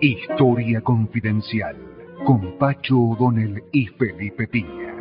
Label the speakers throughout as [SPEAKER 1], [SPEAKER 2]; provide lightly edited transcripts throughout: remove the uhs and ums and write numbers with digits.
[SPEAKER 1] Historia Confidencial, con Pacho O'Donnell y Felipe Piña.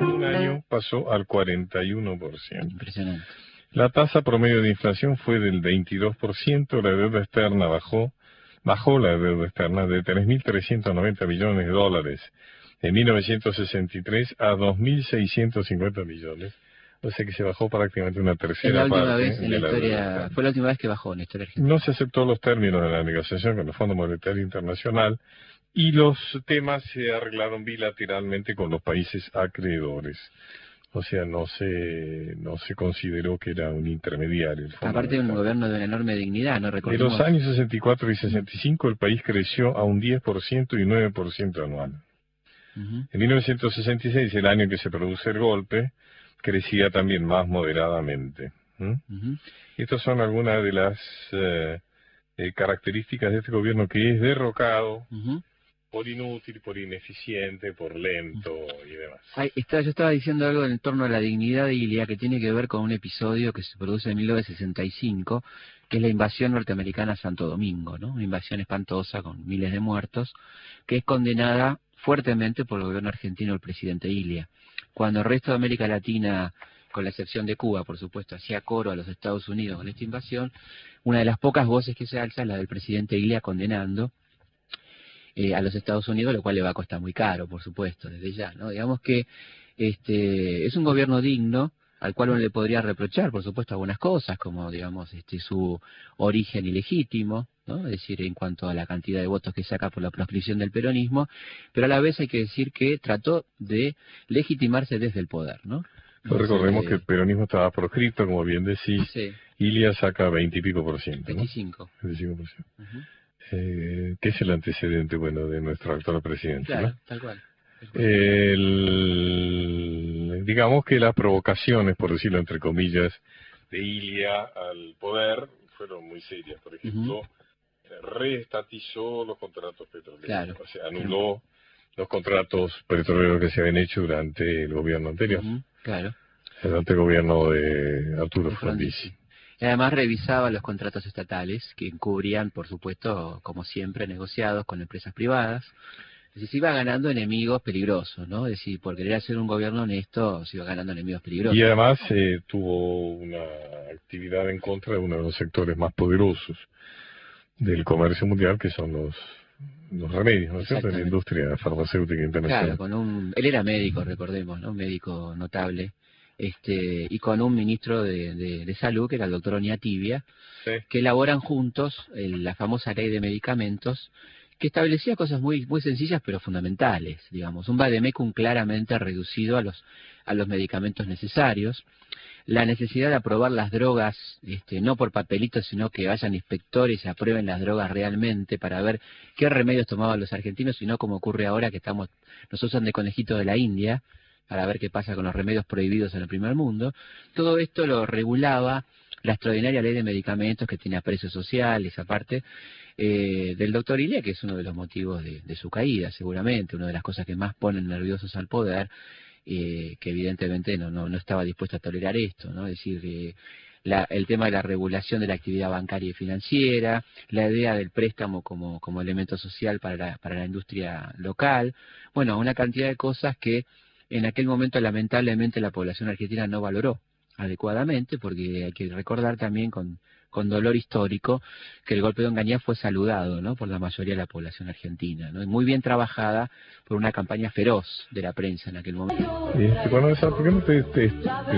[SPEAKER 2] Un año pasó al 41%.
[SPEAKER 3] Impresionante.
[SPEAKER 2] La tasa promedio de inflación fue del 22%, la deuda externa bajó la deuda externa de 3.390 millones de dólares en 1963 a 2.650 millones, o sea que se bajó prácticamente una tercera parte de la deuda.
[SPEAKER 3] Fue la última vez que bajó en la historia argentina.
[SPEAKER 2] No se aceptó los términos de la negociación con el Fondo Monetario Internacional y los temas se arreglaron bilateralmente con los países acreedores. O sea, no se consideró que era un intermediario.
[SPEAKER 3] Aparte de un gobierno de una enorme dignidad, ¿no? Recordemos.
[SPEAKER 2] En los años 64 y 65 el país creció a un 10% y 9% anual. En 1966, el año que se produce el golpe, crecía también más moderadamente. Estas son algunas de las características de este gobierno que es derrocado por inútil, por ineficiente, por lento y demás.
[SPEAKER 3] Yo estaba diciendo algo en torno a la dignidad de Ilia que tiene que ver con un episodio que se produce en 1965, que es la invasión norteamericana a Santo Domingo, ¿no? Una invasión espantosa con miles de muertos, que es condenada fuertemente por el gobierno argentino del presidente Ilia. Cuando el resto de América Latina, con la excepción de Cuba, por supuesto, hacía coro a los Estados Unidos con esta invasión, una de las pocas voces que se alza es la del presidente Ilia condenando a los Estados Unidos, lo cual le va a costar muy caro, por supuesto, desde ya, ¿no? Digamos que es un gobierno digno, al cual uno le podría reprochar, por supuesto, algunas cosas, como, digamos, su origen ilegítimo, ¿no? Es decir, en cuanto a la cantidad de votos que saca por la proscripción del peronismo, pero a la vez hay que decir que trató de legitimarse desde el poder, ¿no?
[SPEAKER 2] Recordemos que el peronismo estaba proscripto, como bien decís,
[SPEAKER 3] sí.
[SPEAKER 2] Ilia saca 20 y pico por ciento, ¿no?
[SPEAKER 3] 25%.
[SPEAKER 2] 25%. Que es el antecedente, bueno, de nuestro actual presidente,
[SPEAKER 3] claro,
[SPEAKER 2] ¿no?
[SPEAKER 3] Tal cual.
[SPEAKER 2] Digamos que las provocaciones, por decirlo entre comillas, de Ilia al poder fueron muy serias. Por ejemplo, reestatizó los contratos petroleros,
[SPEAKER 3] claro.
[SPEAKER 2] O sea, anuló los contratos petroleros que se habían hecho durante el gobierno anterior,
[SPEAKER 3] claro.
[SPEAKER 2] durante el gobierno de Arturo Frondizi.
[SPEAKER 3] Y además revisaba los contratos estatales que encubrían, por supuesto, como siempre, negociados con empresas privadas. Es decir, se iba ganando enemigos peligrosos, ¿no? Es decir, por querer hacer un gobierno honesto, se iba ganando enemigos peligrosos.
[SPEAKER 2] Y además tuvo una actividad en contra de uno de los sectores más poderosos del comercio mundial, que son los remedios, ¿no es cierto?, en la industria farmacéutica internacional.
[SPEAKER 3] Claro, él era médico, recordemos, ¿no? Un médico notable. Y con un ministro de salud, que era el doctor Oñatibia, que elaboran juntos la famosa ley de medicamentos, que establecía cosas muy muy sencillas pero fundamentales, digamos, un vademecum claramente reducido a los medicamentos necesarios, la necesidad de aprobar las drogas, no por papelitos, sino que vayan inspectores y aprueben las drogas realmente para ver qué remedios tomaban los argentinos, y no como ocurre ahora que nos usan de conejito de la India, para ver qué pasa con los remedios prohibidos en el primer mundo. Todo esto lo regulaba la extraordinaria ley de medicamentos, que tiene aprecio social, esa parte del doctor Ilia, que es uno de los motivos de su caída, seguramente, una de las cosas que más ponen nerviosos al poder, que evidentemente no estaba dispuesto a tolerar esto, ¿no? Es decir, el tema de la regulación de la actividad bancaria y financiera, la idea del préstamo como elemento social para la industria local, bueno, una cantidad de cosas que en aquel momento lamentablemente la población argentina no valoró adecuadamente, porque hay que recordar también con dolor histórico que el golpe de Onganía fue saludado, ¿no?, por la mayoría de la población argentina, ¿no? Y muy bien trabajada por una campaña feroz de la prensa en aquel momento.
[SPEAKER 2] ¿Por qué no te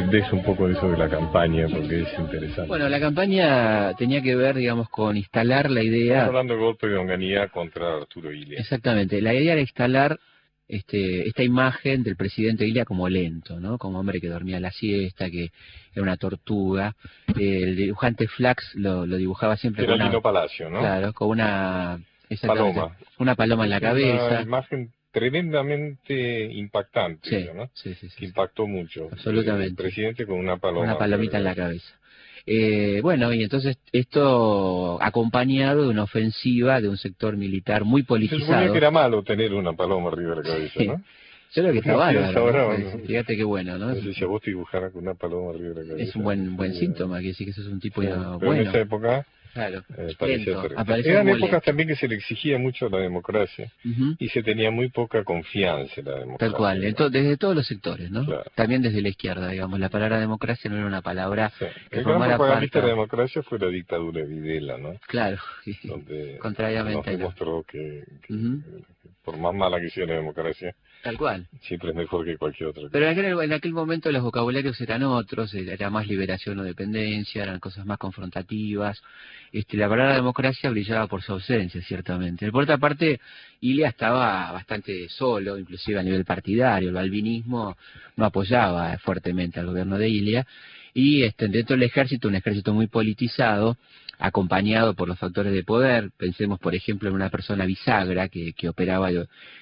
[SPEAKER 2] des un poco de eso de la campaña? Porque es interesante.
[SPEAKER 3] Bueno, la campaña tenía que ver, digamos, con instalar la idea...
[SPEAKER 2] Estamos hablando del golpe de Onganía contra Arturo Ilia.
[SPEAKER 3] Exactamente, la idea era instalar esta imagen del presidente Ilia como lento, ¿no? Como hombre que dormía la siesta, que era una tortuga. El dibujante Flax lo dibujaba siempre
[SPEAKER 2] con una... Palacio, ¿no?
[SPEAKER 3] Claro, con una
[SPEAKER 2] paloma.
[SPEAKER 3] Una paloma en la cabeza.
[SPEAKER 2] Una imagen tremendamente impactante,
[SPEAKER 3] Sí,
[SPEAKER 2] ¿no?
[SPEAKER 3] sí,
[SPEAKER 2] Que impactó mucho.
[SPEAKER 3] absolutamente.
[SPEAKER 2] El presidente con una paloma.
[SPEAKER 3] Una palomita en la cabeza. Bueno, y entonces esto acompañado de una ofensiva de un sector militar muy
[SPEAKER 2] Se suponía
[SPEAKER 3] politizado.
[SPEAKER 2] que era malo tener una paloma arriba de la cabeza, ¿no?
[SPEAKER 3] Yo creo que está bárbaro,
[SPEAKER 2] ahora,
[SPEAKER 3] ¿no? Fíjate qué bueno, ¿no?
[SPEAKER 2] No sé si a vos te dibujaran con una paloma arriba de la cabeza.
[SPEAKER 3] Es un buen síntoma, que decir que sos un tipo
[SPEAKER 2] pero
[SPEAKER 3] bueno.
[SPEAKER 2] en esa época
[SPEAKER 3] Claro,
[SPEAKER 2] parecía
[SPEAKER 3] eran
[SPEAKER 2] épocas también que se le exigía mucho a la democracia y se tenía muy poca confianza en la democracia.
[SPEAKER 3] Tal cual, desde todos los sectores, ¿no?
[SPEAKER 2] Claro.
[SPEAKER 3] También desde la izquierda, digamos. La palabra democracia no era una palabra que
[SPEAKER 2] el gran
[SPEAKER 3] formara
[SPEAKER 2] propagandista
[SPEAKER 3] parte...
[SPEAKER 2] de la democracia fue la dictadura de Videla, ¿no?
[SPEAKER 3] Claro,
[SPEAKER 2] donde
[SPEAKER 3] contrariamente
[SPEAKER 2] nos demostró que por más mala que sea la democracia,
[SPEAKER 3] tal cual,
[SPEAKER 2] siempre es mejor que cualquier otra cosa.
[SPEAKER 3] Pero en aquel momento los vocabularios eran otros, era más liberación o dependencia, eran cosas más confrontativas. La palabra democracia brillaba por su ausencia, ciertamente. Por otra parte, Ilia estaba bastante solo, inclusive a nivel partidario. El balvinismo no apoyaba fuertemente al gobierno de Ilia. Y dentro del ejército, un ejército muy politizado, acompañado por los factores de poder. Pensemos, por ejemplo, en una persona bisagra que operaba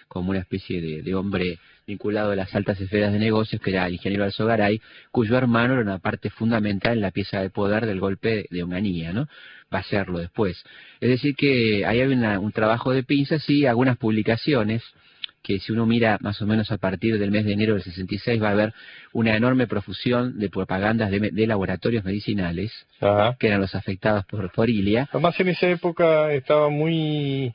[SPEAKER 3] como una especie de hombre vinculado a las altas esferas de negocios, que era el ingeniero Alzogaray, cuyo hermano era una parte fundamental en la pieza de poder del golpe de Onganía, ¿no? Va a serlo después. Es decir que ahí hay un trabajo de pinzas y algunas publicaciones que si uno mira más o menos a partir del mes de enero del 66 va a haber una enorme profusión de propagandas de laboratorios medicinales, que eran los afectados por Ilia.
[SPEAKER 2] Además en esa época estaba muy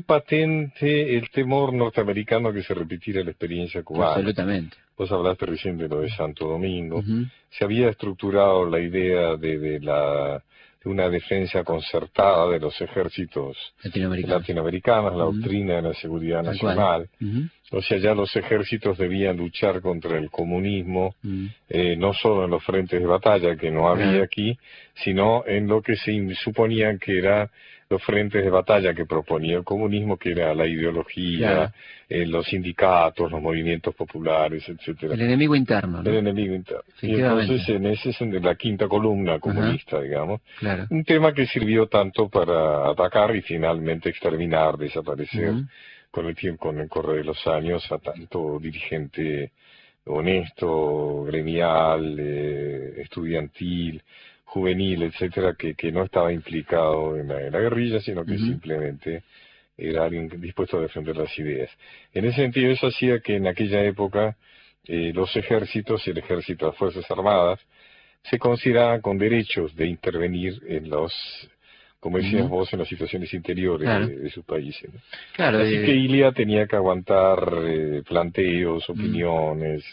[SPEAKER 2] patente el temor norteamericano que se repitiera la experiencia cubana.
[SPEAKER 3] Absolutamente.
[SPEAKER 2] Vos hablaste recién de lo de Santo Domingo. Se había estructurado la idea de una defensa concertada de los ejércitos latinoamericanos, la doctrina de la seguridad nacional. O sea, ya los ejércitos debían luchar contra el comunismo, no solo en los frentes de batalla, que no había aquí, sino en lo que se suponían que eran los frentes de batalla que proponía el comunismo, que era la ideología, los sindicatos, los movimientos populares, etcétera.
[SPEAKER 3] El enemigo interno, ¿no?
[SPEAKER 2] El enemigo interno. Y entonces en ese es de la quinta columna comunista, digamos. Un tema que sirvió tanto para atacar y finalmente exterminar, desaparecer con el tiempo, con el correr de los años, a tanto dirigente honesto, gremial, estudiantil, juvenil, etcétera, que no estaba implicado en la guerrilla, sino que simplemente era alguien dispuesto a defender las ideas. En ese sentido, eso hacía que en aquella época los ejércitos y el ejército de las Fuerzas Armadas se consideraban con derechos de intervenir en los, como decías vos, en las situaciones interiores de sus países, ¿no? Así que Ilia tenía que aguantar planteos, opiniones.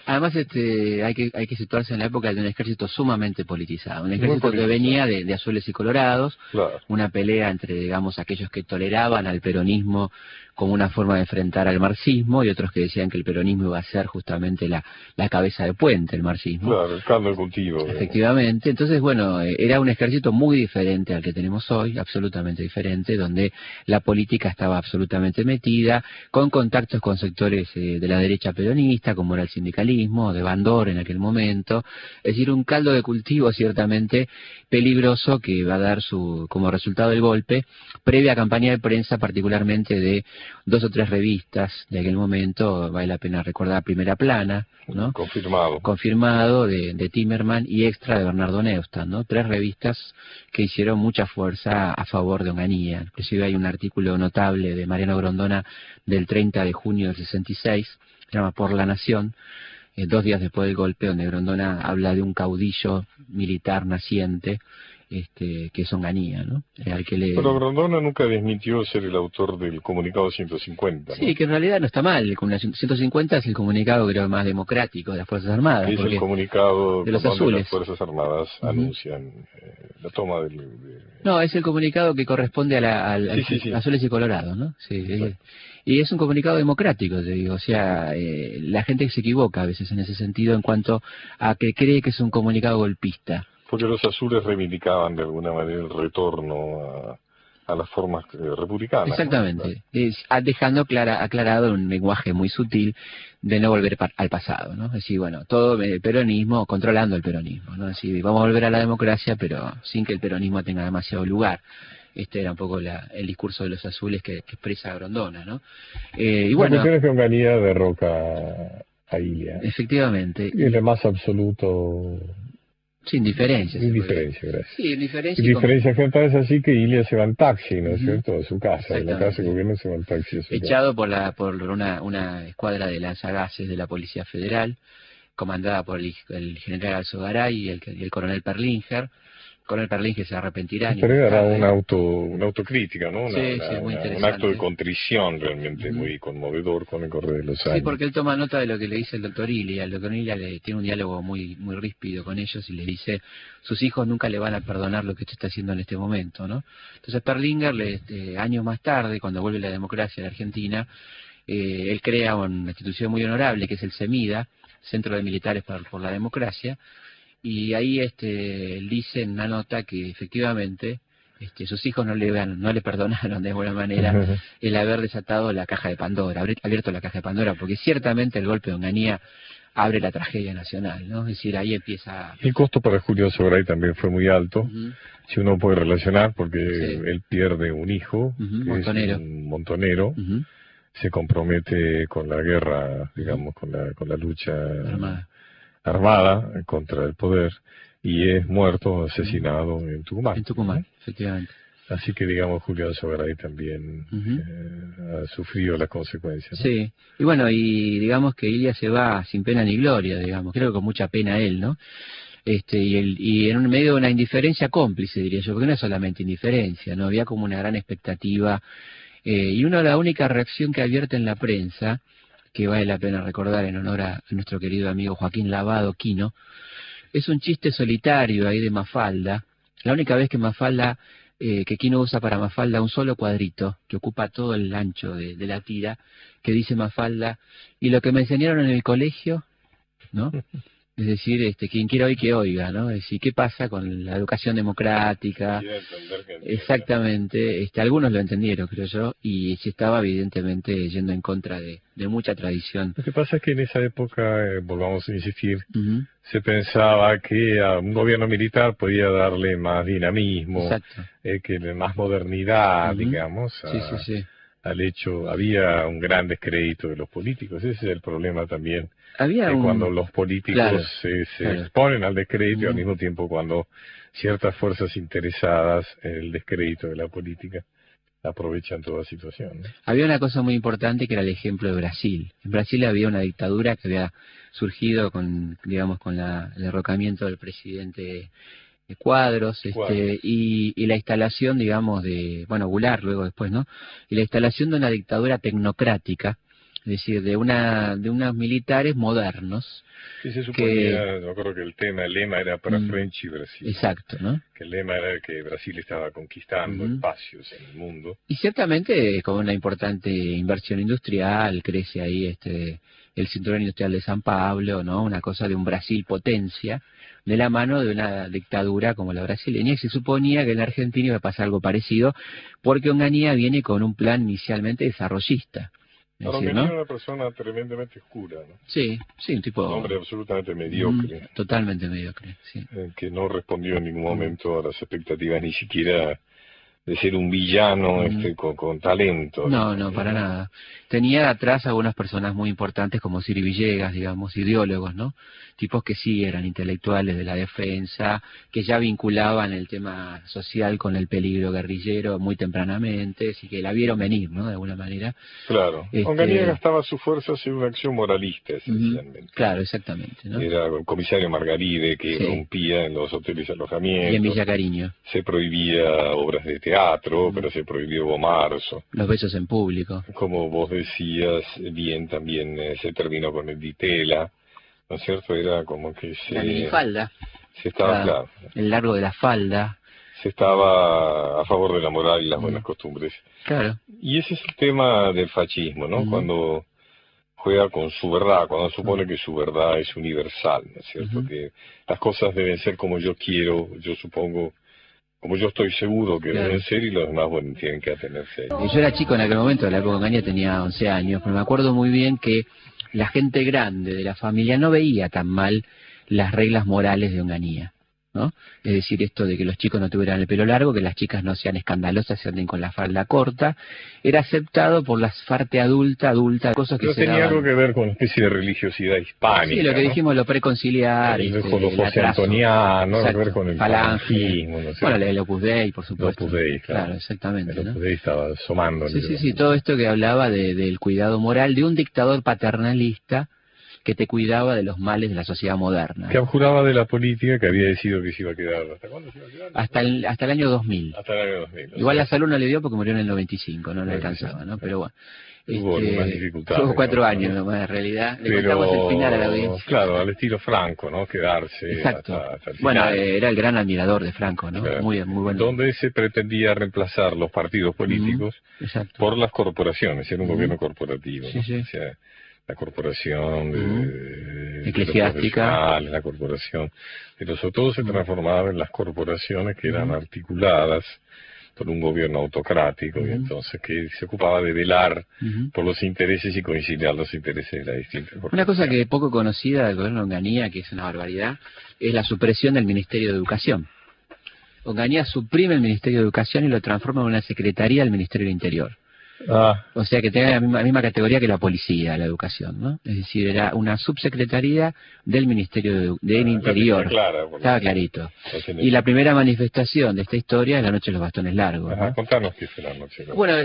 [SPEAKER 3] Además, hay que situarse en la época de un ejército sumamente politizado, un ejército que venía de azules y colorados, una pelea entre, digamos, aquellos que toleraban al peronismo como una forma de enfrentar al marxismo y otros que decían que el peronismo iba a ser justamente la cabeza de puente, el marxismo.
[SPEAKER 2] Claro, el caldo de cultivo.
[SPEAKER 3] Efectivamente. Entonces, bueno, era un ejército muy diferente al que tenemos hoy, absolutamente diferente, donde la política estaba absolutamente metida, con contactos con sectores de la derecha peronista, como era el sindicalismo, de Bandor en aquel momento. Es decir, un caldo de cultivo ciertamente peligroso que va a dar como resultado del golpe, previa campaña de prensa, particularmente de 2 o 3 revistas de aquel momento. Vale la pena recordar Primera Plana, ¿no? Confirmado de Timerman, y Extra de Bernardo Neustadt, ¿no? 3 revistas que hicieron mucha fuerza a favor de Onganía. Inclusive hay un artículo notable de Mariano Grondona del 30 de junio del 66, se llama Por la Nación, 2 días después del golpe, donde Grondona habla de un caudillo militar naciente, que es Onganía, ¿no?
[SPEAKER 2] Pero Grondona nunca desmintió ser el autor del comunicado 150, ¿no?
[SPEAKER 3] Sí, que en realidad no está mal. El 150 es el comunicado, creo, más democrático de las Fuerzas Armadas.
[SPEAKER 2] Es el comunicado
[SPEAKER 3] de los azules.
[SPEAKER 2] Las Fuerzas Armadas anuncian la toma del...
[SPEAKER 3] No, es el comunicado que corresponde a azules y colorados, ¿no? Sí. Y es un comunicado democrático, te digo. O sea, la gente se equivoca a veces en ese sentido en cuanto a que cree que es un comunicado golpista.
[SPEAKER 2] Porque los azules reivindicaban de alguna manera el retorno a las formas republicanas.
[SPEAKER 3] Exactamente, ¿no? Dejando aclarado un lenguaje muy sutil de no volver al pasado, ¿no? Es decir, bueno, todo el peronismo, controlando el peronismo, ¿no? Es decir, vamos a volver a la democracia, pero sin que el peronismo tenga demasiado lugar Este era un poco el discurso de los azules que expresa Grondona, ¿no? Y bueno,
[SPEAKER 2] la cuestión es que Onganía derroca a Ilia.
[SPEAKER 3] Efectivamente.
[SPEAKER 2] Y el más absoluto...
[SPEAKER 3] Sin diferencias.
[SPEAKER 2] Indiferencia, gracias.
[SPEAKER 3] Sí, indiferencia.
[SPEAKER 2] Indiferencia general es así que Ilia se va en taxi, ¿no es cierto? A su casa, de la casa de gobierno se va en taxi a su
[SPEAKER 3] Echado casa. por una escuadra de lanzagases de la Policía Federal, comandada por el general Alzogaray y el coronel Perlinger. Coronel Perlinger se arrepentirá.
[SPEAKER 2] Pero era una autocrítica, ¿no?
[SPEAKER 3] Sí, muy interesante.
[SPEAKER 2] Un acto de contrición realmente muy conmovedor con el correr de los años.
[SPEAKER 3] Sí, porque él toma nota de lo que le dice el doctor Ilia. El doctor Ilia tiene un diálogo muy ríspido con ellos y le dice, sus hijos nunca le van a perdonar lo que usted está haciendo en este momento, ¿no? Entonces Perlinger, años más tarde, cuando vuelve la democracia a la Argentina, él crea una institución muy honorable que es el CEMIDA, Centro de Militares por la Democracia, y ahí él dice en una nota que efectivamente sus hijos no le perdonaron de alguna manera el haber desatado la caja de Pandora, abierto la caja de Pandora, porque ciertamente el golpe de Onganía abre la tragedia nacional, ¿no? Es decir, ahí empieza...
[SPEAKER 2] El costo para Julio Alzogaray también fue muy alto, si uno puede relacionar, porque él pierde un hijo, que es un montonero, se compromete con la guerra, digamos, con la lucha armada contra el poder, y es muerto, asesinado en Tucumán.
[SPEAKER 3] En Tucumán, efectivamente.
[SPEAKER 2] Así que, digamos, Julio Alzogaray también ha sufrido las consecuencias, ¿no?
[SPEAKER 3] Sí, y bueno, y digamos que Ilia se va sin pena ni gloria, digamos, creo que con mucha pena él, ¿no? Y en medio de una indiferencia cómplice, diría yo, porque no es solamente indiferencia, ¿no? Había como una gran expectativa, y la única reacción que advierte en la prensa, que vale la pena recordar en honor a nuestro querido amigo Joaquín Lavado Quino, es un chiste solitario ahí de Mafalda, la única vez que Mafalda, que Quino usa para Mafalda un solo cuadrito, que ocupa todo el ancho de la tira, que dice Mafalda, y lo que me enseñaron en el colegio, ¿no? Es decir, quien quiera oír que oiga, ¿no? Es decir, ¿qué pasa con la educación democrática? Exactamente, algunos lo entendieron, creo yo, y se estaba evidentemente yendo en contra de mucha tradición.
[SPEAKER 2] Lo que pasa es que en esa época, volvamos a insistir, se pensaba que a un gobierno militar podía darle más dinamismo, que más modernidad, digamos, al hecho. Había un gran descrédito de los políticos, ese es el problema también. Cuando los políticos se exponen al descrédito y al mismo tiempo cuando ciertas fuerzas interesadas en el descrédito de la política aprovechan toda situación, ¿no?
[SPEAKER 3] Había una cosa muy importante que era el ejemplo de Brasil. En Brasil había una dictadura que había surgido con el derrocamiento del presidente Quadros, y la instalación, digamos, Goulart luego después, ¿no? Y la instalación de una dictadura tecnocrática, es decir, de unos militares modernos.
[SPEAKER 2] Sí, se suponía, yo creo que el lema era para French y Brasil.
[SPEAKER 3] Exacto, ¿no?
[SPEAKER 2] Que el lema era que Brasil estaba conquistando espacios en el mundo.
[SPEAKER 3] Y ciertamente con una importante inversión industrial, crece ahí el cinturón industrial de San Pablo, ¿no? Una cosa de un Brasil potencia, de la mano de una dictadura como la brasileña, y se suponía que en la Argentina iba a pasar algo parecido, porque Onganía viene con un plan inicialmente desarrollista.
[SPEAKER 2] Onganía era una persona tremendamente oscura, ¿no?
[SPEAKER 3] Sí, un tipo...
[SPEAKER 2] Un hombre absolutamente mediocre.
[SPEAKER 3] Totalmente mediocre, sí.
[SPEAKER 2] Que no respondió en ningún momento a las expectativas, ni siquiera de ser un villano con talento.
[SPEAKER 3] No, para nada. Tenía atrás algunas personas muy importantes como Ciri Villegas, digamos, ideólogos, ¿no? Tipos que sí eran intelectuales de la defensa, que ya vinculaban el tema social con el peligro guerrillero muy tempranamente, así que la vieron venir, ¿no? De alguna manera.
[SPEAKER 2] Claro. Onganía gastaba sus fuerzas en una acción moralista, esencialmente.
[SPEAKER 3] Claro, exactamente, ¿no?
[SPEAKER 2] Era el comisario Margaride que rompía en los hoteles alojamientos.
[SPEAKER 3] Y en Villa Cariño.
[SPEAKER 2] Se prohibía obras de teatro, pero se prohibió Bomarzo.
[SPEAKER 3] Los besos en público.
[SPEAKER 2] Como vos decías bien, también se terminó con el Ditela, ¿no es cierto? Era como que
[SPEAKER 3] la minifalda.
[SPEAKER 2] Claro.
[SPEAKER 3] El largo de la falda.
[SPEAKER 2] Se estaba a favor de la moral y las buenas costumbres.
[SPEAKER 3] Claro.
[SPEAKER 2] Y ese es el tema del fascismo, ¿no? Cuando juega con su verdad, cuando supone que su verdad es universal, ¿no es cierto? Que las cosas deben ser como yo quiero, yo supongo, como yo estoy seguro que deben ser, y los demás, bueno, tienen que atenerse.
[SPEAKER 3] Yo era chico en aquel momento, en la época de Onganía tenía 11 años, pero me acuerdo muy bien que la gente grande de la familia no veía tan mal las reglas morales de Onganía. ¿no? Es decir, esto de que los chicos no tuvieran el pelo largo, que las chicas no sean escandalosas y anden con la falda corta, era aceptado por la parte adulta, cosas que
[SPEAKER 2] pero
[SPEAKER 3] se
[SPEAKER 2] tenía
[SPEAKER 3] daban.
[SPEAKER 2] algo que ver con una especie de religiosidad hispánica.
[SPEAKER 3] Sí, lo que
[SPEAKER 2] ¿no?
[SPEAKER 3] dijimos, lo preconciliar,
[SPEAKER 2] con lo José Antoniano,
[SPEAKER 3] exacto,
[SPEAKER 2] que ver con el falangismo, no sé.
[SPEAKER 3] Bueno, el Opus Dei, por supuesto.
[SPEAKER 2] El Opus Dei, claro,
[SPEAKER 3] exactamente.
[SPEAKER 2] El Opus Dei estaba asomando.
[SPEAKER 3] Sí, todo esto que hablaba del cuidado moral de un dictador paternalista que te cuidaba de los males de la sociedad moderna.
[SPEAKER 2] Que abjuraba de la política, que había decidido que se iba a quedar. ¿Hasta cuándo se iba a quedar?
[SPEAKER 3] Hasta el año 2000.
[SPEAKER 2] Hasta el año 2000.
[SPEAKER 3] Igual la salud no le dio porque murió en el 95, no le alcanzaba, ¿no? Pero bueno.
[SPEAKER 2] Hubo algunas dificultades.
[SPEAKER 3] Tuvo 4 años nomás, en realidad. Le contamos el final a la audiencia.
[SPEAKER 2] Claro, al estilo Franco, ¿no? Quedarse
[SPEAKER 3] exacto.
[SPEAKER 2] Hasta el final.
[SPEAKER 3] Bueno, era el gran admirador de Franco, ¿no?
[SPEAKER 2] Claro.
[SPEAKER 3] Muy bueno.
[SPEAKER 2] Donde se pretendía reemplazar los partidos políticos por las corporaciones, era un gobierno corporativo, ¿no? O sea, la corporación
[SPEAKER 3] eclesiástica,
[SPEAKER 2] la corporación, pero sobre todo se transformaba en las corporaciones que eran articuladas por un gobierno autocrático y entonces que se ocupaba de velar por los intereses y conciliar los intereses de las distintas corporaciones.
[SPEAKER 3] Una cosa que es poco conocida del gobierno de Onganía, que es una barbaridad, es la supresión del Ministerio de Educación. Onganía suprime el Ministerio de Educación y lo transforma en una secretaría del Ministerio del Interior. O sea, que tenga la misma categoría que la policía, la educación, ¿no? Es decir, era una subsecretaría del Ministerio del Interior. Estaba clarito. Y la primera manifestación de esta historia es la Noche de los Bastones Largos. ¿No?
[SPEAKER 2] Contanos qué fue la Noche de los
[SPEAKER 3] Bueno,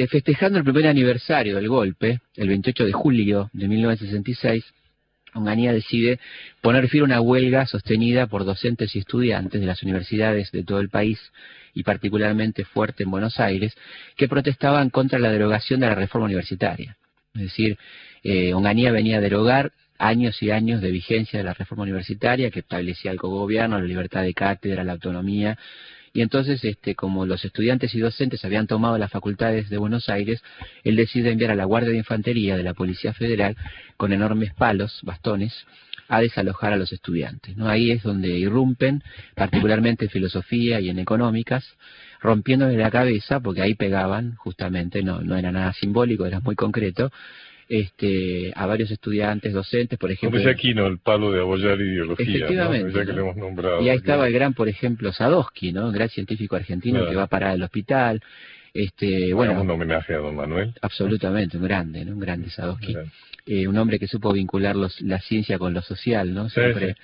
[SPEAKER 3] festejando el primer aniversario del golpe, el 28 de julio de 1966, Onganía decide poner fin a una huelga sostenida por docentes y estudiantes de las universidades de todo el país y particularmente fuerte en Buenos Aires, que protestaban contra la derogación de la reforma universitaria. Es decir, Onganía venía a derogar años y años de vigencia de la reforma universitaria que establecía el cogobierno, la libertad de cátedra, la autonomía. Y entonces, como los estudiantes y docentes habían tomado las facultades de Buenos Aires, él decide enviar a la Guardia de Infantería de la Policía Federal con enormes palos, bastones, a desalojar a los estudiantes, ¿no? Ahí es donde irrumpen, particularmente en filosofía y en económicas, rompiéndole la cabeza, porque ahí pegaban, justamente, no era nada simbólico, era muy concreto, a varios estudiantes, docentes, por ejemplo.
[SPEAKER 2] Como aquí, ¿no? El palo de abollar ideología,
[SPEAKER 3] efectivamente,
[SPEAKER 2] ¿no? Ya que le hemos nombrado.
[SPEAKER 3] Y ahí estaba el gran, por ejemplo, Sadowski, ¿no? Un gran científico argentino que va a parar al hospital. Bueno,
[SPEAKER 2] un homenaje a don Manuel.
[SPEAKER 3] Absolutamente, un grande, ¿no? Un grande Sadowski. Un hombre que supo vincular la ciencia con lo social, ¿no? Siempre.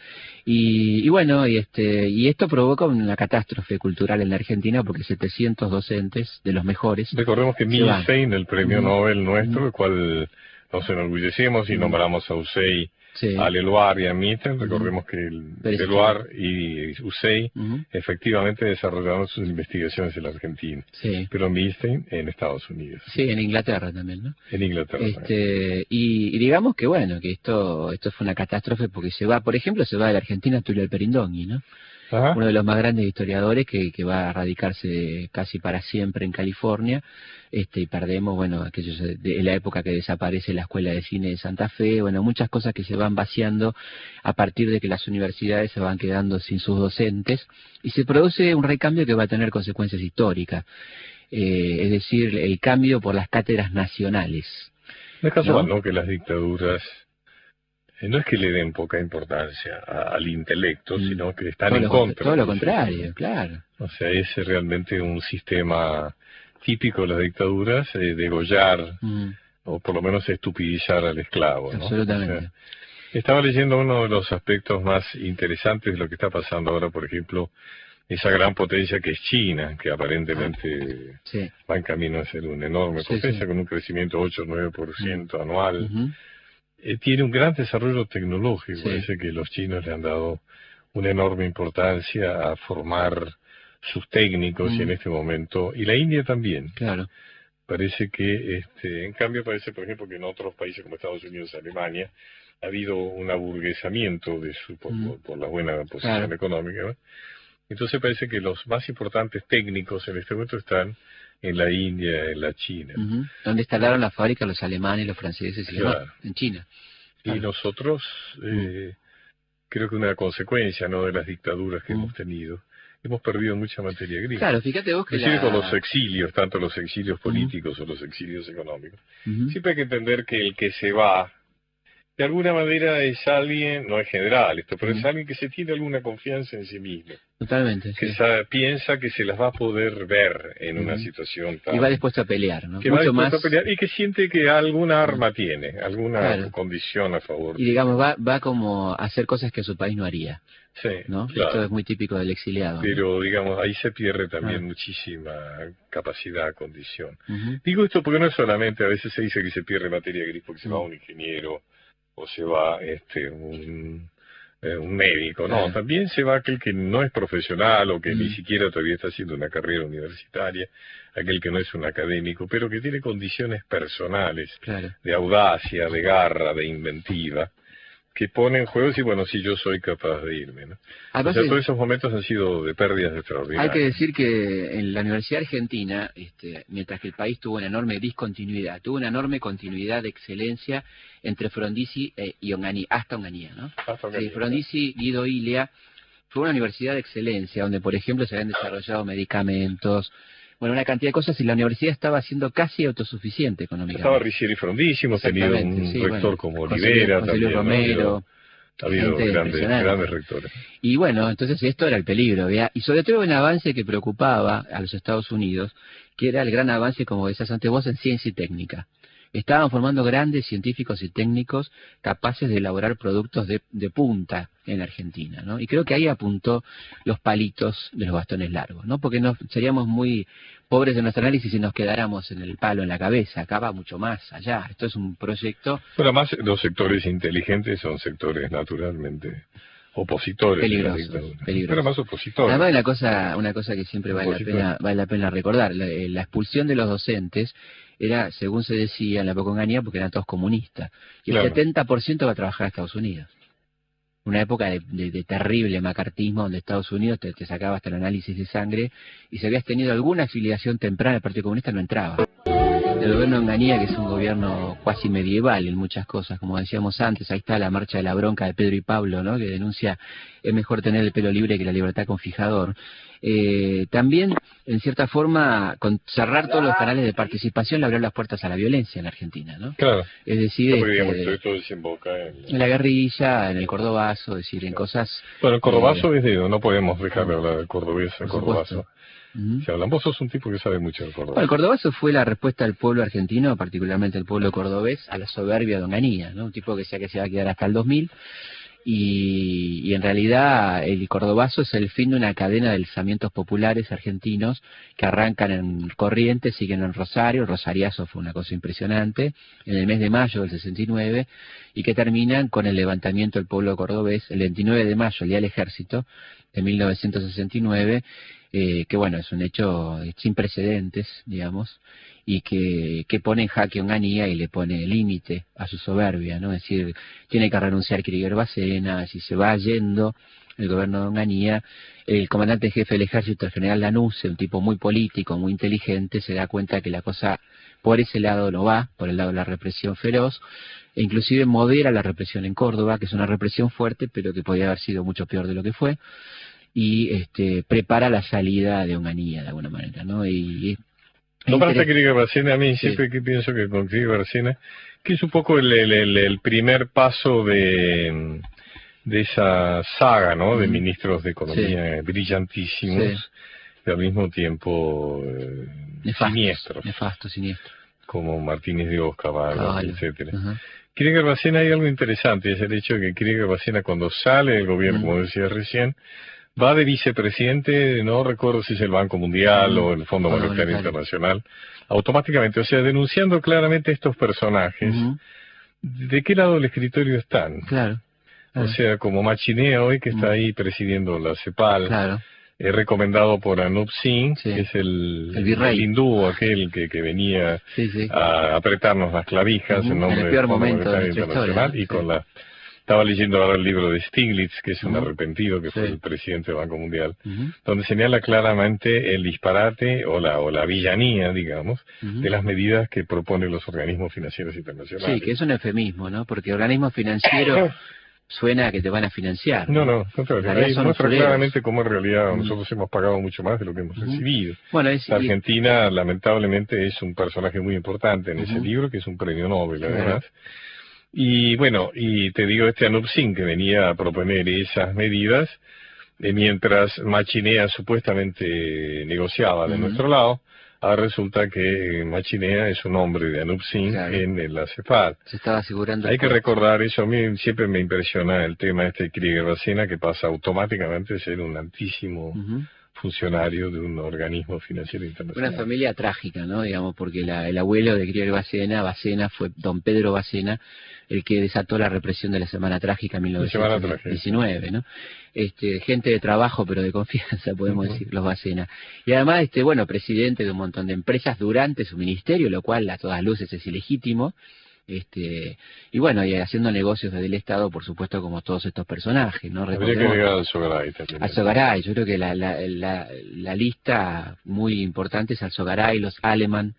[SPEAKER 3] Sí. Y esto provoca una catástrofe cultural en la Argentina porque 700 docentes de los mejores.
[SPEAKER 2] Recordemos que Milstein, el premio Nobel nuestro, el cual nos enorgullecemos y nombramos a Usey, a Leloir y a Milstein. Recordemos que Leloir y Usey efectivamente desarrollaron sus investigaciones en la Argentina, pero Milstein en Estados Unidos.
[SPEAKER 3] Sí, en Inglaterra también, ¿no?
[SPEAKER 2] En Inglaterra también.
[SPEAKER 3] Y digamos que bueno, que esto fue una catástrofe porque por ejemplo, se va de la Argentina Tulio Alperindongui, ¿no? Uno de los más grandes historiadores que va a radicarse casi para siempre en California, y perdemos, bueno, aquellos de la época que desaparece la Escuela de Cine de Santa Fe, bueno, muchas cosas que se van vaciando a partir de que las universidades se van quedando sin sus docentes, y se produce un recambio que va a tener consecuencias históricas, es decir, el cambio por las cátedras nacionales.
[SPEAKER 2] No es casual, ¿no?, que las dictaduras no es que le den poca importancia al intelecto, sino que están en contra.
[SPEAKER 3] Todo lo contrario, claro.
[SPEAKER 2] O sea, es realmente un sistema típico de las dictaduras, degollar, o por lo menos estupidizar al esclavo, ¿no?
[SPEAKER 3] Absolutamente.
[SPEAKER 2] O sea, estaba leyendo uno de los aspectos más interesantes de lo que está pasando ahora, por ejemplo, esa gran potencia que es China, que aparentemente va en camino a ser una enorme potencia, con un crecimiento 8 o 9% anual. Tiene un gran desarrollo tecnológico. Parece que los chinos le han dado una enorme importancia a formar sus técnicos y en este momento, y la India también.
[SPEAKER 3] Claro.
[SPEAKER 2] Parece que, en cambio, parece, por ejemplo, que en otros países como Estados Unidos, Alemania, ha habido un aburguesamiento de por la buena posición económica, ¿no? Entonces parece que los más importantes técnicos en este momento están en la India, en la China.
[SPEAKER 3] ¿Dónde instalaron la fábrica los alemanes, los franceses y demás? En China.
[SPEAKER 2] Y nosotros, creo que una consecuencia, ¿no?, de las dictaduras que hemos tenido, hemos perdido mucha materia gris.
[SPEAKER 3] Claro, fíjate vos que
[SPEAKER 2] con los exilios, tanto los exilios políticos o los exilios económicos. Siempre hay que entender que el que se va de alguna manera es alguien, no es general esto, pero es alguien que se tiene alguna confianza en sí mismo.
[SPEAKER 3] Totalmente,
[SPEAKER 2] que
[SPEAKER 3] sí.
[SPEAKER 2] piensa que se las va a poder ver en una situación tal.
[SPEAKER 3] Y va dispuesto a pelear, ¿no?
[SPEAKER 2] Que
[SPEAKER 3] Mucho
[SPEAKER 2] va dispuesto
[SPEAKER 3] más...
[SPEAKER 2] a pelear y que siente que alguna arma tiene, alguna condición a favor.
[SPEAKER 3] Y digamos, va como a hacer cosas que su país no haría.
[SPEAKER 2] Sí,
[SPEAKER 3] ¿no?
[SPEAKER 2] claro.
[SPEAKER 3] Esto es muy típico del exiliado.
[SPEAKER 2] Pero,
[SPEAKER 3] ¿no?
[SPEAKER 2] digamos, ahí se pierde también muchísima capacidad, condición. Digo esto porque no es solamente, a veces se dice que se pierde materia gris porque se va un ingeniero o se va un médico, no, también se va aquel que no es profesional o que ni siquiera todavía está haciendo una carrera universitaria, aquel que no es un académico, pero que tiene condiciones personales, de audacia, de garra, de inventiva, que pone en juego y bueno, sí, yo soy capaz de irme, ¿no? O sea, todos esos momentos han sido de pérdidas extraordinarias.
[SPEAKER 3] Hay que decir que en la Universidad Argentina, mientras que el país tuvo una enorme discontinuidad, tuvo una enorme continuidad de excelencia entre Frondizi y Onganía, hasta Onganía, ¿no? Sí, Frondizi, Guido Ilia, fue una universidad de excelencia, donde por ejemplo se habían desarrollado medicamentos, bueno, una cantidad de cosas, y la universidad estaba siendo casi autosuficiente económicamente.
[SPEAKER 2] Estaba Riccieri Frondísimo, hemos tenido un rector como Olivera,
[SPEAKER 3] José Luis Romero,
[SPEAKER 2] ha habido grandes rectores.
[SPEAKER 3] Y bueno, entonces esto era el peligro, ¿vea? Y sobre todo un avance que preocupaba a los Estados Unidos, que era el gran avance, como decías antes vos, en ciencia y técnica. Estaban formando grandes científicos y técnicos capaces de elaborar productos de punta en Argentina, ¿no? Y creo que ahí apuntó los palitos de los bastones largos, ¿no? Porque seríamos muy pobres en nuestro análisis si nos quedáramos en el palo, en la cabeza. Acá va mucho más allá. Esto es un proyecto...
[SPEAKER 2] Pero además los sectores inteligentes son sectores naturalmente opositores.
[SPEAKER 3] Peligrosos.
[SPEAKER 2] Pero más opositores.
[SPEAKER 3] Además una cosa que siempre vale la pena recordar, la expulsión de los docentes era, según se decía en la época Onganía, porque eran todos comunistas. Y el 70% va a trabajar a Estados Unidos. Una época de terrible macartismo, donde Estados Unidos te sacaba hasta el análisis de sangre, y si habías tenido alguna afiliación temprana al Partido Comunista, no entraba. El gobierno de Onganía, que es un gobierno cuasi medieval en muchas cosas, como decíamos antes, ahí está la marcha de la bronca de Pedro y Pablo, ¿no? Que denuncia es mejor tener el pelo libre que la libertad con fijador. También, en cierta forma, con cerrar todos los canales de participación le abrió las puertas a la violencia en Argentina, ¿no?
[SPEAKER 2] Claro.
[SPEAKER 3] Es decir,
[SPEAKER 2] esto desemboca en
[SPEAKER 3] la guerrilla, en el cordobazo, es decir, en cosas...
[SPEAKER 2] Bueno, el cordobazo es no podemos dejar de hablar del cordobés, el cordobazo. Si hablan, vos sos un tipo que sabe mucho del cordobazo.
[SPEAKER 3] Bueno, el cordobazo fue la respuesta del pueblo argentino, particularmente el pueblo cordobés, a la soberbia de Onganía, ¿no? Un tipo que decía que se va a quedar hasta el 2000, y en realidad el cordobazo es el fin de una cadena de alzamientos populares argentinos que arrancan en Corrientes, siguen en Rosario. El rosariazo fue una cosa impresionante, en el mes de mayo del 69, y que terminan con el levantamiento del pueblo cordobés el 29 de mayo, el Día del Ejército, de 1969, que bueno, es un hecho sin precedentes, digamos, y que pone en jaque a Onganía y le pone límite a su soberbia, ¿no? Es decir, tiene que renunciar Kirchner Bacena, si se va yendo el gobierno de Onganía, el comandante en jefe del ejército, el general Lanuse, un tipo muy político, muy inteligente, se da cuenta que la cosa por ese lado no va, por el lado de la represión feroz, e inclusive modera la represión en Córdoba, que es una represión fuerte, pero que podía haber sido mucho peor de lo que fue, y prepara la salida de Onganía de alguna manera, ¿no?
[SPEAKER 2] No parece Kirchner Bacena, a mí siempre que pienso que con Kirchner Bacena, que es un poco el primer paso de esa saga, ¿no? De ministros de economía brillantísimos, y al mismo tiempo siniestros.
[SPEAKER 3] Siniestro.
[SPEAKER 2] Como Martínez de Cavallo, etcétera. Kirchner Bacena, hay algo interesante, es el hecho de que Kirchner Bacena, cuando sale del gobierno, como decía recién, va de vicepresidente, no recuerdo si es el Banco Mundial o el Fondo Monetario Internacional, automáticamente, o sea, denunciando claramente estos personajes. ¿De qué lado del escritorio están?
[SPEAKER 3] Claro.
[SPEAKER 2] O sea, como Machinea hoy, que está ahí presidiendo la CEPAL, recomendado por Anup Singh, que es el hindú, aquel que venía a apretarnos las clavijas en nombre del Fondo Monetario Internacional, y con la... Estaba leyendo ahora el libro de Stiglitz, que es un arrepentido, que fue el presidente del Banco Mundial, donde señala claramente el disparate o la villanía, digamos, de las medidas que proponen los organismos financieros internacionales.
[SPEAKER 3] Sí, que es un eufemismo, ¿no? Porque organismo financiero suena a que te van a financiar.
[SPEAKER 2] No, contrario. Ahí muestra claramente cómo en realidad nosotros hemos pagado mucho más de lo que hemos recibido.
[SPEAKER 3] Bueno,
[SPEAKER 2] la Argentina, lamentablemente, es un personaje muy importante en ese libro, que es un premio Nobel, además. Y bueno, y te digo, este Anup Singh que venía a proponer esas medidas, mientras Machinea supuestamente negociaba de nuestro lado, ahora resulta que Machinea es un hombre de Anup Singh en la CEPAL.
[SPEAKER 3] Se estaba asegurando.
[SPEAKER 2] Hay que recordar eso, a mí siempre me impresiona el tema de Krieger-Bacena, que pasa automáticamente a ser un altísimo funcionario de un organismo financiero internacional.
[SPEAKER 3] Una familia trágica, ¿no? Digamos, porque el abuelo de Krieger-Bacena fue don Pedro Bacena, el que desató la represión de la Semana Trágica en 1919, ¿no? Gente de trabajo, pero de confianza, podemos decir, los Bacena. Y además, bueno, presidente de un montón de empresas durante su ministerio, lo cual a todas luces es ilegítimo. Y bueno, y haciendo negocios desde el Estado, por supuesto, como todos estos personajes, ¿no?
[SPEAKER 2] Habría que llegar al Alzogaray también.
[SPEAKER 3] Alzogaray, yo creo que la lista muy importante es Alzogaray, los Aleman,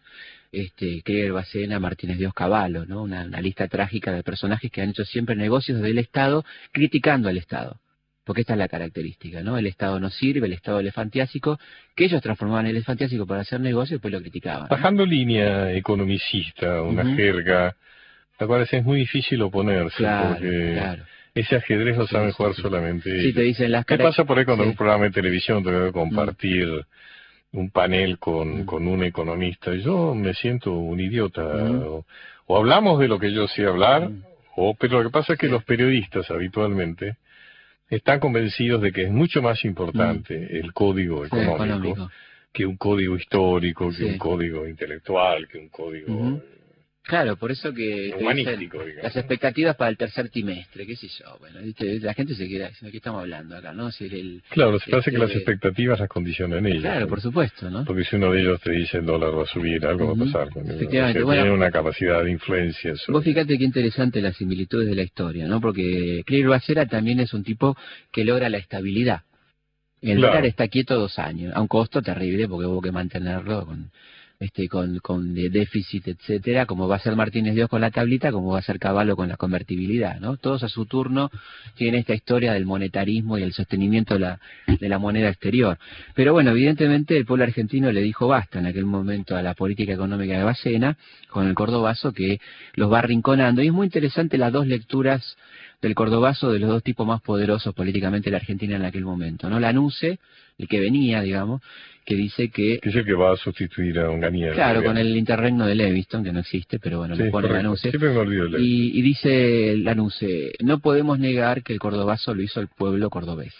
[SPEAKER 3] Krieger-Bacena, Martínez Dios Cavallo, ¿no? Una lista trágica de personajes que han hecho siempre negocios desde el Estado, criticando al Estado. Porque esta es la característica, ¿no? El Estado no sirve, el Estado elefantiásico, que ellos transformaban el elefantiásico para hacer negocios y después lo criticaban, ¿no?
[SPEAKER 2] Bajando línea economicista, una jerga, la cual es muy difícil oponerse, porque ese ajedrez lo saben jugar solamente ellos.
[SPEAKER 3] Te dicen las
[SPEAKER 2] ¿Qué pasa por ahí cuando en un programa de televisión te debe compartir un panel con un economista? Yo me siento un idiota. O hablamos de lo que yo sé hablar, pero lo que pasa es que los periodistas habitualmente están convencidos de que es mucho más importante el código económico que un código histórico, que un código intelectual, que un código...
[SPEAKER 3] Claro, por eso que
[SPEAKER 2] humanístico,
[SPEAKER 3] las expectativas para el tercer trimestre, qué sé yo, bueno, la gente se queda diciendo, ¿de qué estamos hablando acá, no?
[SPEAKER 2] Claro, se parece que las expectativas las condicionan ellos.
[SPEAKER 3] Claro, por supuesto, ¿no?
[SPEAKER 2] Porque si uno de ellos te dice el dólar va a subir, algo va a pasar con ellos.
[SPEAKER 3] Efectivamente,
[SPEAKER 2] tienen una capacidad de influencia.
[SPEAKER 3] Vos fíjate qué interesante las similitudes de la historia, ¿no? Porque Krieger-Bacena también es un tipo que logra la estabilidad. El dólar está quieto 2 años, a un costo terrible porque hubo que mantenerlo con déficit, etcétera, como va a ser Martínez Dios con la tablita, como va a ser Cavallo con la convertibilidad, ¿no? Todos a su turno tienen esta historia del monetarismo y el sostenimiento de la moneda exterior. Pero bueno, evidentemente el pueblo argentino le dijo basta en aquel momento a la política económica de Bacena, con el cordobazo que los va arrinconando. Y es muy interesante las dos lecturas del cordobazo de los dos tipos más poderosos políticamente de la Argentina en aquel momento, ¿no? Lanuse, el que venía, digamos, que dice que
[SPEAKER 2] es el que va a sustituir a Onganía.
[SPEAKER 3] Claro, con el interregno de Leviston, que no existe, pero bueno, le pone Lanuse.
[SPEAKER 2] Siempre me olvido de
[SPEAKER 3] y dice Lanuse, no podemos negar que el cordobazo lo hizo el pueblo cordobés,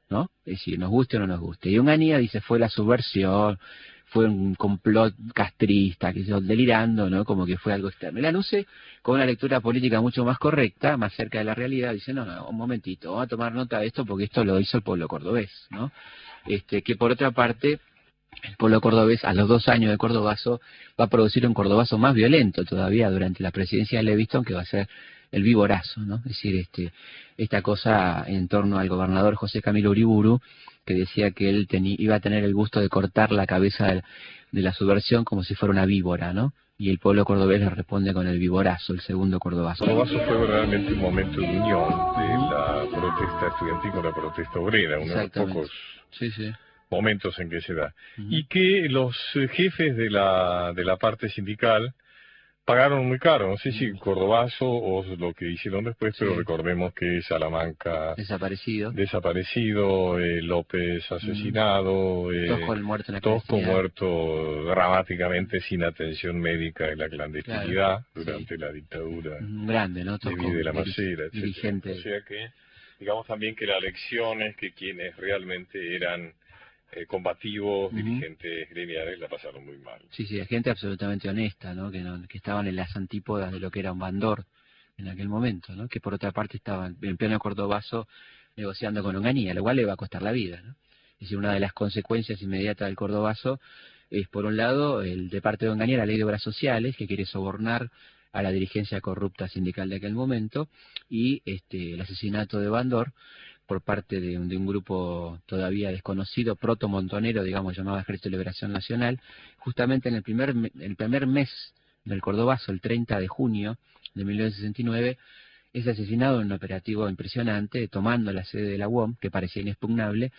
[SPEAKER 3] ¿no? Es decir, nos guste o no nos guste. Y Onganía dice, fue la subversión, fue un complot castrista, que yo delirando, ¿no? Como que fue algo externo. Y Lanuse, con una lectura política mucho más correcta, más cerca de la realidad, dice, no, un momentito, vamos a tomar nota de esto porque esto lo hizo el pueblo cordobés, ¿no? Que por otra parte, el pueblo cordobés, a los 2 años de cordobazo, va a producir un cordobazo más violento todavía durante la presidencia de Leviston, que va a ser el viborazo, ¿no? Es decir, esta cosa en torno al gobernador José Camilo Uriburu, que decía que él iba a tener el gusto de cortar la cabeza de la subversión como si fuera una víbora, ¿no? Y el pueblo cordobés le responde con el viborazo, el segundo cordobazo.
[SPEAKER 2] El cordobazo fue verdaderamente un momento de unión de la protesta estudiantil con la protesta obrera, uno de los pocos momentos en que se da. Y que los jefes de la parte sindical pagaron muy caro, no sé si Cordobazo o lo que hicieron después, pero recordemos que Salamanca desaparecido, López asesinado,
[SPEAKER 3] Tosco
[SPEAKER 2] muerto dramáticamente sin atención médica en la clandestinidad durante la dictadura
[SPEAKER 3] grande, ¿no?
[SPEAKER 2] de la Macera,
[SPEAKER 3] dirigente.
[SPEAKER 2] O sea que, digamos también que la lección es que quienes realmente eran combativos, dirigentes gremiales, la pasaron muy mal.
[SPEAKER 3] Sí, gente absolutamente honesta, ¿no? Que estaban en las antípodas de lo que era un bandor en aquel momento, ¿no? Que por otra parte estaban en pleno cordobazo negociando con Onganía, lo cual le va a costar la vida, ¿no? Es decir, una de las consecuencias inmediatas del cordobazo es, por un lado, de parte de Onganía, la ley de obras sociales, que quiere sobornar a la dirigencia corrupta sindical de aquel momento, y el asesinato de Bandor por parte de un grupo todavía desconocido, proto-montonero, digamos, llamado Ejército de Liberación Nacional, justamente en el primer mes del cordobazo, el 30 de junio de 1969, es asesinado en un operativo impresionante, tomando la sede de la UOM, que parecía inexpugnable.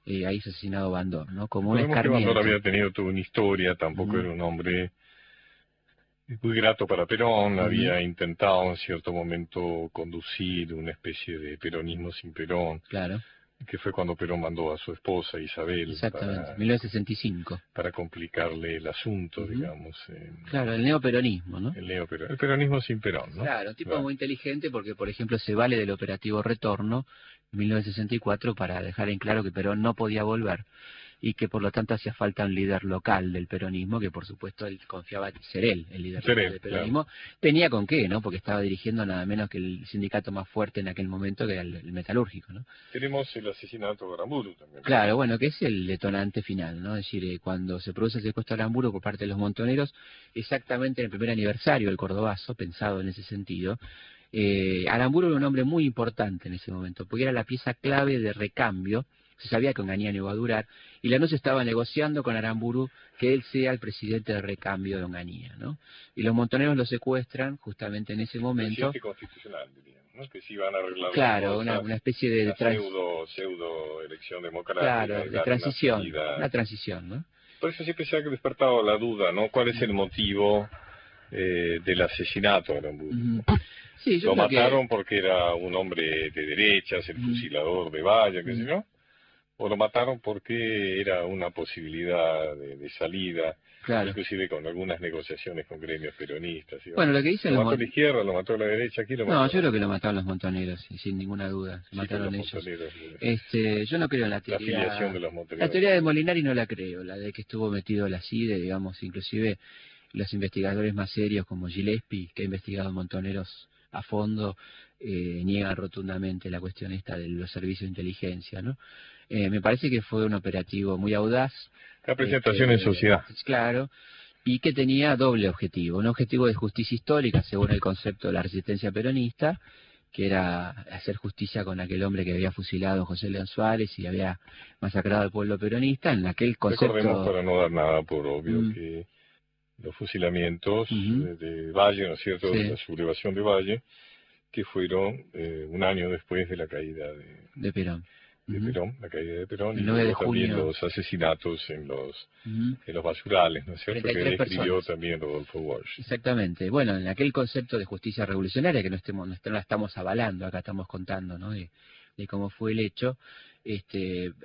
[SPEAKER 3] Ahí es asesinado Bandor, ¿no? Como un escarmiento.
[SPEAKER 2] Bandor había tenido toda una historia, tampoco era un hombre muy grato para Perón. Había intentado en cierto momento conducir una especie de peronismo sin Perón.
[SPEAKER 3] Claro.
[SPEAKER 2] Que fue cuando Perón mandó a su esposa Isabel.
[SPEAKER 3] Exactamente, 1965.
[SPEAKER 2] Para complicarle el asunto, digamos.
[SPEAKER 3] Claro, el neoperonismo, ¿no?
[SPEAKER 2] El peronismo sin Perón, ¿no?
[SPEAKER 3] Claro, un tipo muy inteligente porque, por ejemplo, se vale del operativo Retorno en 1964 para dejar en claro que Perón no podía volver y que por lo tanto hacía falta un líder local del peronismo, que por supuesto él confiaba ser él el líder local del peronismo. Claro. Tenía con qué, ¿no? Porque estaba dirigiendo nada menos que el sindicato más fuerte en aquel momento, que era el metalúrgico, ¿no?
[SPEAKER 2] Tenemos el asesinato de Aramburu también.
[SPEAKER 3] Claro, bueno, que es el detonante final, ¿no? Es decir, cuando se produce el secuestro de Aramburu por parte de los montoneros, exactamente en el primer aniversario del Cordobazo, pensado en ese sentido, Aramburu era un hombre muy importante en ese momento, porque era la pieza clave de recambio. Se sabía que Onganía no iba a durar, y Lanús estaba negociando con Aramburu que él sea el presidente de recambio de Onganía, ¿no? Y los montoneros lo secuestran justamente en ese momento.
[SPEAKER 2] Presidente constitucional, diríamos, ¿no? Que sí iban a arreglar.
[SPEAKER 3] Claro, una especie de
[SPEAKER 2] pseudo elección democrática.
[SPEAKER 3] Claro, de transición, una transición, ¿no?
[SPEAKER 2] Por eso siempre se ha despertado la duda, ¿no? ¿Cuál es el motivo del asesinato de Aramburu?
[SPEAKER 3] Sí,
[SPEAKER 2] lo mataron porque era un hombre de derechas, el fusilador de Valle, qué sé yo. O lo mataron porque era una posibilidad de salida,
[SPEAKER 3] claro.
[SPEAKER 2] Inclusive con algunas negociaciones con gremios peronistas.
[SPEAKER 3] Bueno, lo que dicen
[SPEAKER 2] lo mató a la izquierda, lo mató a la derecha, aquí lo mató.
[SPEAKER 3] No, yo creo que lo mataron los montoneros, sin ninguna duda,
[SPEAKER 2] sí,
[SPEAKER 3] mataron
[SPEAKER 2] ellos.
[SPEAKER 3] Yo no creo en la teoría.
[SPEAKER 2] La afiliación de los montoneros.
[SPEAKER 3] La teoría de Molinari no la creo, la de que estuvo metido la CIDE, digamos, inclusive los investigadores más serios como Gillespie, que ha investigado montoneros a fondo, niegan rotundamente la cuestión esta de los servicios de inteligencia, ¿no? Me parece que fue un operativo muy audaz.
[SPEAKER 2] La presentación en sociedad.
[SPEAKER 3] Claro, y que tenía doble objetivo. Un objetivo de justicia histórica, según el concepto de la resistencia peronista, que era hacer justicia con aquel hombre que había fusilado a José León Suárez y había masacrado al pueblo peronista, en aquel concepto...
[SPEAKER 2] Recordemos, para no dar nada por obvio, que los fusilamientos de Valle, ¿no es cierto?,
[SPEAKER 3] sí.
[SPEAKER 2] La sublevación de Valle, que fueron un año después de la caída de Perón, la caída de Perón, y luego también los asesinatos en los basurales, ¿no es cierto?, que describió también Rodolfo Walsh.
[SPEAKER 3] Exactamente. Bueno, en aquel concepto de justicia revolucionaria, que no la estamos avalando, acá estamos contando, ¿no?, de cómo fue el hecho,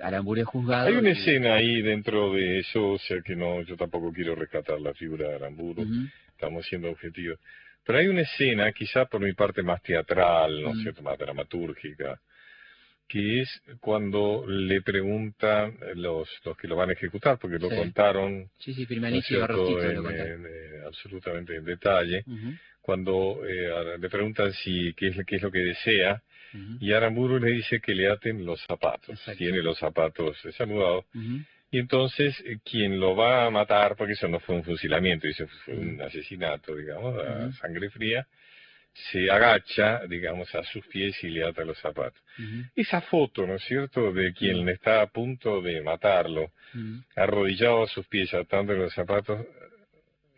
[SPEAKER 3] Aramburu es juzgado.
[SPEAKER 2] Hay una escena ahí dentro de eso, o sea que no, yo tampoco quiero rescatar la figura de Aramburu, estamos siendo objetivos. Pero hay una escena, quizá por mi parte más teatral, ¿no es cierto?, más dramatúrgica, que es cuando le preguntan los que lo van a ejecutar, porque lo contaron, absolutamente en detalle, cuando le preguntan qué es lo que desea, y Aramburu le dice que le aten los zapatos. Tiene los zapatos desanudados. Y entonces quien lo va a matar, porque eso no fue un fusilamiento, eso fue un asesinato, digamos, a sangre fría, se agacha, digamos, a sus pies y le ata los zapatos. Esa foto, ¿no es cierto?, de quien está a punto de matarlo, arrodillado a sus pies, atándole los zapatos,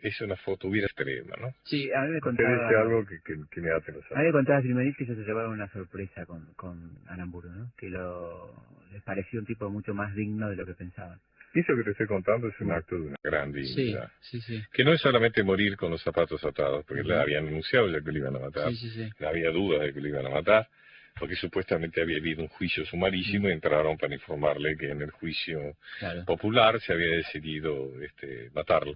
[SPEAKER 2] es una foto hubiera extrema, ¿no?
[SPEAKER 3] Sí, a mí me contaba...
[SPEAKER 2] Pero es algo que me ate los zapatos.
[SPEAKER 3] A mí me contaba Filmenis que ellos se llevaron una sorpresa con Aramburu, ¿no? Que les pareció un tipo mucho más digno de lo que pensaban.
[SPEAKER 2] Eso que te estoy contando es un acto de una gran dignidad.
[SPEAKER 3] Sí.
[SPEAKER 2] Que no es solamente morir con los zapatos atados, porque le habían anunciado ya que lo iban a matar. No había dudas de que lo iban a matar, porque supuestamente había habido un juicio sumarísimo y entraron para informarle que en el juicio popular se había decidido matarlo.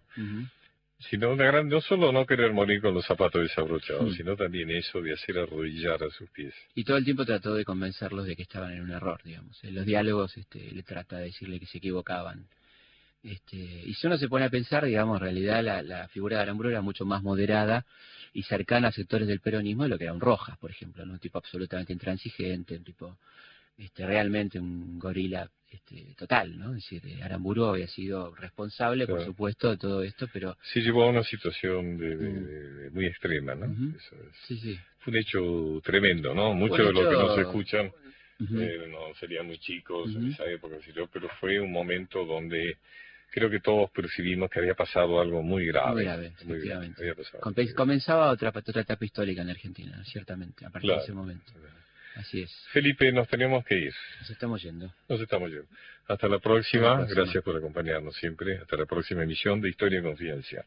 [SPEAKER 2] Sino no solo no querer morir con los zapatos desabrochados, sino también eso de hacer arrodillar a sus pies.
[SPEAKER 3] Y todo el tiempo trató de convencerlos de que estaban en un error, digamos. En los diálogos le trata de decirle que se equivocaban. Y si uno se pone a pensar, digamos, en realidad la figura de Aramburu era mucho más moderada y cercana a sectores del peronismo de lo que era un Rojas, por ejemplo, ¿no? Un tipo absolutamente intransigente, un tipo realmente un gorila total, ¿no? Es decir, Aramburu había sido responsable, por supuesto, de todo esto, pero...
[SPEAKER 2] Sí, llevó a una situación de muy extrema, ¿no? Eso es.
[SPEAKER 3] Sí.
[SPEAKER 2] Fue un hecho tremendo, ¿no? Muchos de los que no se escuchan no serían muy chicos en esa época, pero fue un momento donde creo que todos percibimos que había pasado algo muy grave.
[SPEAKER 3] Muy grave, efectivamente. Comenzaba otra etapa histórica en Argentina, ciertamente, a partir de ese momento. Así es.
[SPEAKER 2] Felipe, nos tenemos que ir.
[SPEAKER 3] Nos estamos yendo.
[SPEAKER 2] Hasta la próxima. Gracias por acompañarnos siempre. Hasta la próxima emisión de Historia Confidencial.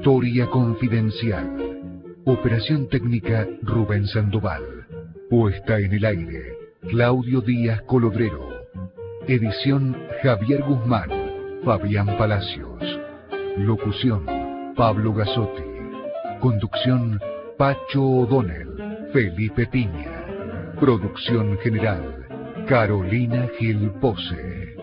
[SPEAKER 1] Historia Confidencial. Operación técnica Rubén Sandoval. Puesta en el aire Claudio Díaz Colodrero. Edición Javier Guzmán, Fabián Palacios. Locución Pablo Gasotti. Conducción Pacho O'Donnell, Felipe Piña. Producción general Carolina Gil Pose.